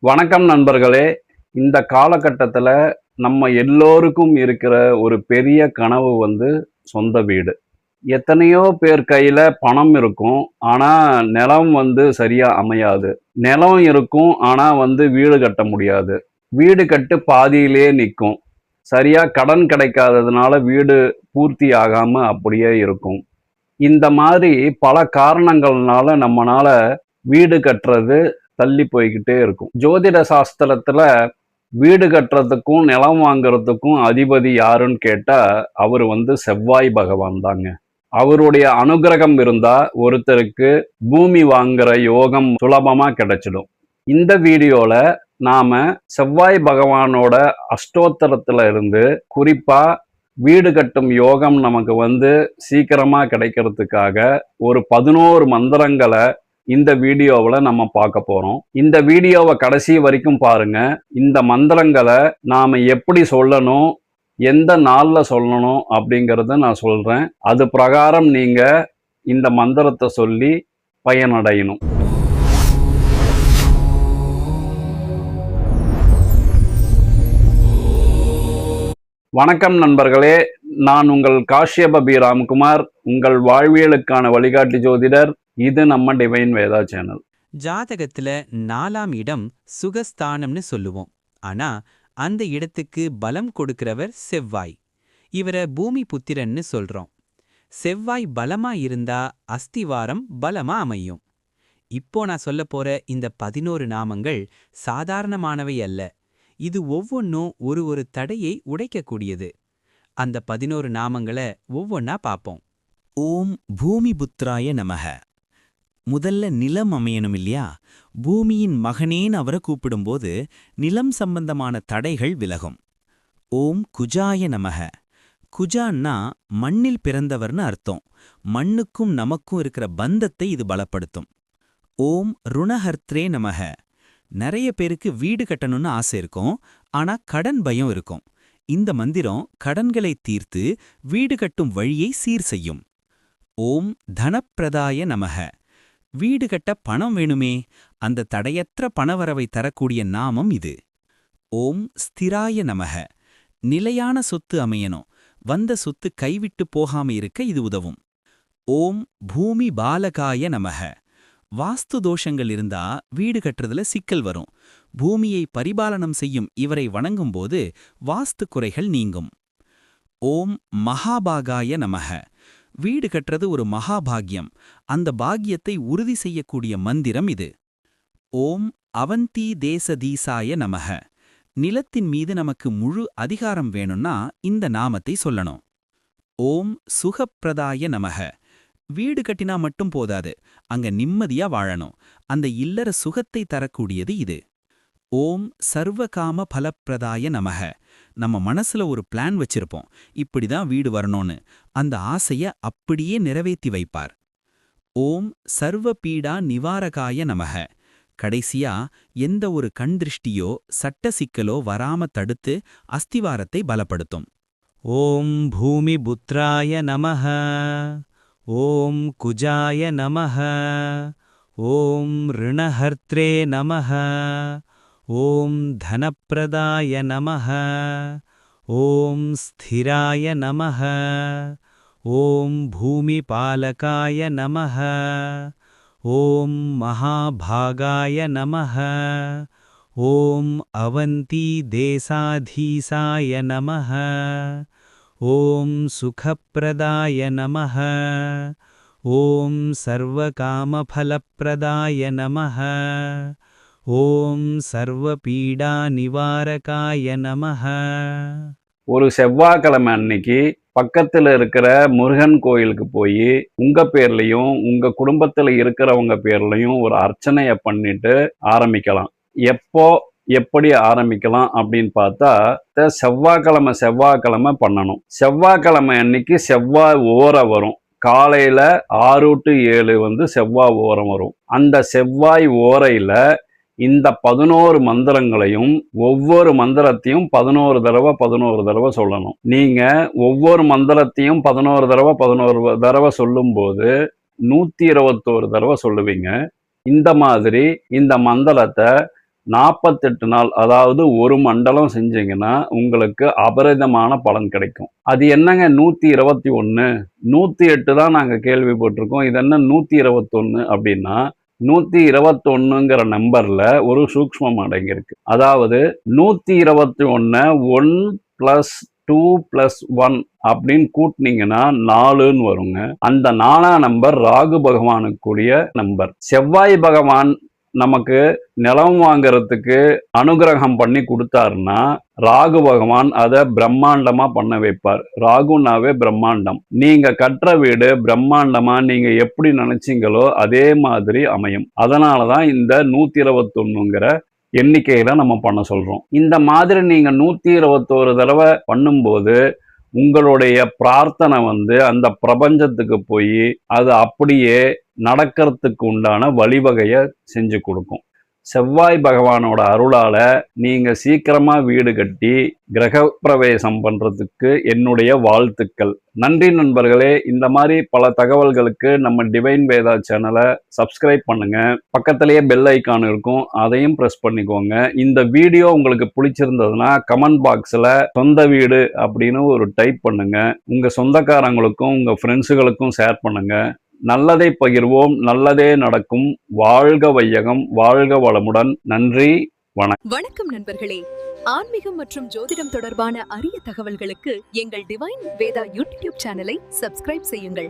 வணக்கம் நண்பர்களே. இந்த காலகட்டத்துல நம்ம எல்லோருக்கும் இருக்கிற ஒரு பெரிய கனவு சொந்த வீடு. எத்தனையோ பேர் கையில பணம் இருக்கும். ஆனா, நிலம் சரியா அமையாது. நிலம் இருக்கும். ஆனா வீடு கட்ட முடியாது. வீடு கட்டு பாதியிலேயே நிக்கும். சரியா கடன் கிடைக்காததுனால வீடு பூர்த்தி ஆகாம அப்படியே இருக்கும். இந்த மாதிரி பல காரணங்கள்னால நம்மனால வீடு கட்டுறது தள்ளி போய்க்கிட்டே இருக்கும். ஜோதிட சாஸ்திரத்துல வீடு கட்டுறதுக்கும், நிலம் வாங்குறதுக்கும் அதிபதி யாருன்னு கேட்டா, அவரு செவ்வாய் பகவான் தாங்க. அவருடைய அனுக்கிரகம் இருந்தா ஒருத்தருக்கு பூமி வாங்குற யோகம் சுலபமா கிடைச்சிடும். இந்த வீடியோல நாம செவ்வாய் பகவானோட அஷ்டோத்திரத்துல இருந்து குறிப்பா வீடு கட்டும் யோகம் நமக்கு சீக்கிரமா கிடைக்கிறதுக்காக ஒரு 11 மந்திரங்களை இந்த வீடியோவில் நம்ம பார்க்க போறோம். இந்த வீடியோவை கடைசி வரைக்கும் பாருங்க. இந்த மந்திரங்களை நாம எப்படி சொல்லணும், எந்த நாள்ல சொல்லணும் அப்படிங்கறத நான் சொல்றேன். அது பிரகாரம் நீங்க இந்த மந்திரத்தை சொல்லி பயனடையணும். வணக்கம் நண்பர்களே, நான் உங்கள் காஷ்யப பி ராம்குமார், உங்கள் வாழ்வியலுக்கான வழிகாட்டி ஜோதிடர். இது நம்ம டிவைன் வேதா சேனல். ஜாதகத்துல 4ஆம் இடம் சுகஸ்தானம்னு சொல்லுவோம். ஆனா அந்த இடத்துக்கு பலம் கொடுக்கிறவர் செவ்வாய். இவரை பூமி புத்திரன்னு சொல்றோம். செவ்வாய் பலமா இருந்தா அஸ்திவாரம் பலமா அமையும். இப்போ நான் சொல்ல போற இந்த 11 நாமங்கள் சாதாரணமானவை அல்ல. இது ஒவ்வொன்றும் ஒரு தடையை உடைக்கக்கூடியது. அந்த 11 நாமங்களை ஒவ்வொன்னா பார்ப்போம். ஓம் பூமி புத்ராய நமக. முதல்ல நிலம் அமையணும் இல்லையா? பூமியின் மகனேன்னு அவரை கூப்பிடும்போது நிலம் சம்பந்தமான தடைகள் விலகும். ஓம் குஜாய நமக. குஜான்னா மண்ணில் பிறந்தவர்னு அர்த்தம். மண்ணுக்கும் நமக்கும் இருக்கிற பந்தத்தை இது பலப்படுத்தும். ஓம் ருணஹர்த்ரே நமக. நிறைய பேருக்கு வீடு கட்டணும்னு ஆசை இருக்கும். ஆனா கடன் பயம் இருக்கும். இந்த மந்திரம் கடன்களை தீர்த்து வீடு கட்டும் வழியை சீர் செய்யும். ஓம் தனப்பிரதாய நமக. வீடு கட்ட பணம் வேணுமே, அந்த தடையற்ற பணவரவை தரக்கூடிய நாமம் இது. ஓம் ஸ்திராய நமக. நிலையான சொத்து அமையணும். வந்த சொத்து கைவிட்டு போகாம இருக்க இது உதவும். ஓம் பூமி பாலகாய நமக. வாஸ்து தோஷங்கள் இருந்தா வீடு கட்டுறதுல சிக்கல் வரும். பூமியை பரிபாலனம் செய்யும் இவரை வணங்கும்போது வாஸ்து குறைகள் நீங்கும். ஓம் மகாபாகாய நமக. வீடு கட்டுறது ஒரு மகாபாகியம். அந்த பாக்கியத்தை உறுதி செய்யக்கூடிய மந்திரம் இது. ஓம் அவந்தி தேசதீசாய நமக. நிலத்தின் மீது நமக்கு முழு அதிகாரம் வேணும்னா இந்த நாமத்தை சொல்லணும். ஓம் சுகப்பிரதாய நமக. வீடு கட்டினா மட்டும் போதாது, அங்க நிம்மதியா வாழணும். அந்த இல்லற சுகத்தை தரக்கூடியது இது. ஓம் சர்வகாம பலப்பிரதாய நமக. நம்ம மனசுல ஒரு பிளான் வச்சிருப்போம், இப்படிதான் வீடு வரணும்னு. அந்த ஆசைய அப்படியே நிறைவேற்றி வைப்பார். ஓம் சர்வ பீடா நிவாரகாய நமக. கடைசியா எந்த ஒரு கண் திருஷ்டியோ சட்ட சிக்கலோ வராம தடுத்து அஸ்திவாரத்தை பலப்படுத்தும். ஓம் பூமி புத்ராய நமஹ. ஓம் குஜாய நமஹ. ஓம் ருணஹர்த்ரே நமஹ. ஓம் தனப்பிரதாய நமஹ. ஓம் ஸ்திராய நமஹ. ஓம் பூமிபாலகாய நமஹ. ஓம் மகாபாகாய நமஹ. ஓம் அவந்தி தேசாதீசாய நமஹ. ஓம் சுகப்பிரதாய நமஹ. ஓம் சர்வகாமபலப்பிரதாய நமஹ. ஓம் சர்வபீடா நிவாரகாய நமஹ. ஒரு செவ்வாய்க்கிழமை அன்னைக்கு பக்கத்துல இருக்கிற முருகன் கோயிலுக்கு போய் உங்க பேர்லயும் உங்க குடும்பத்துல இருக்கிறவங்க பேர்லயும் ஒரு அர்ச்சனைய பண்ணிட்டு ஆரம்பிக்கலாம். எப்போ எப்படி ஆரம்பிக்கலாம் அப்படின்னு பார்த்தா, செவ்வாய்க்கிழமை பண்ணணும். செவ்வாய்க்கிழமை அன்னைக்கு செவ்வாய் ஓரை வரும். காலையில 6 to 7 செவ்வாய் ஓரம் வரும். அந்த செவ்வாய் ஓரையில இந்த 11 மந்திரங்களையும் ஒவ்வொரு மந்திரத்தையும் 11 தடவை சொல்லணும். நீங்க ஒவ்வொரு மந்திரத்தையும் 11 தடவை சொல்லும்போது 121 தடவை சொல்லுவீங்க. இந்த மாதிரி இந்த மந்திரத்தை 48 நாள், அதாவது ஒரு மண்டலம் செஞ்சீங்கன்னா உங்களுக்கு அபரிதமான பலன் கிடைக்கும். அது என்னங்க 121, 108 தான் நாங்க கேள்விப்பட்டிருக்கோம். இது என்ன 121 அப்படின்னா, 121ங்கிற நம்பர்ல ஒரு சூக்ஷ்மம் அடங்கியிருக்கு. அதாவது 121 1 + 2 + 1 அப்படின்னு கூட்டினீங்கன்னா 4ன்னு வருங்க. அந்த 4ஆம் நம்பர் ராகு பகவானுக்குரிய நம்பர். செவ்வாய் பகவான் நமக்கு நிலம் வாங்குறதுக்கு அனுகிரகம் பண்ணி கொடுத்தாருன்னா, ராகு பகவான் அதை பிரம்மாண்டமா பண்ண வைப்பார். ராகுனாவே பிரம்மாண்டம். நீங்க கட்டுற வீடு பிரம்மாண்டமா நீங்க எப்படி நினைச்சீங்களோ அதே மாதிரி அமையும். அதனாலதான் இந்த 121ங்கிற எண்ணிக்கையில நம்ம பண்ண சொல்றோம். இந்த மாதிரி நீங்க 121 தடவை பண்ணும்போது உங்களுடைய பிரார்த்தனை வந்து அந்த பிரபஞ்சத்துக்கு போய் அது அப்படியே நடக்கிறதுக்கு உண்டான வழிவகையை செஞ்சு கொடுக்கும். செவ்வாய் பகவானோட அருளால நீங்க சீக்கிரமா வீடு கட்டி கிரக பிரவேசம் பண்றதுக்கு என்னுடைய வாழ்த்துக்கள். நன்றி நண்பர்களே. இந்த மாதிரி பல தகவல்களுக்கு நம்ம டிவைன் வேதா சேனலை சப்ஸ்கிரைப் பண்ணுங்க. பக்கத்திலேயே பெல் ஐக்கான் இருக்கும், அதையும் பிரஸ் பண்ணிக்கோங்க. இந்த வீடியோ உங்களுக்கு பிடிச்சிருந்ததுன்னா கமெண்ட் பாக்ஸ்ல சொந்த வீடு அப்படின்னு ஒரு டைப் பண்ணுங்க. உங்க சொந்தக்காரங்களுக்கும் உங்க ஃப்ரெண்ட்ஸுகளுக்கும் ஷேர் பண்ணுங்க. நல்லதை பகிர்வோம், நல்லதே நடக்கும். வாழ்க வையகம், வாழ்க வளமுடன். நன்றி, வணக்கம். வணக்கம் நண்பர்களே. ஆன்மீகம் மற்றும் ஜோதிடம் தொடர்பான அரிய தகவல்களுக்கு எங்கள் டிவைன் வேதா யூடியூப் சேனலை சப்ஸ்கிரைப் செய்யுங்கள்.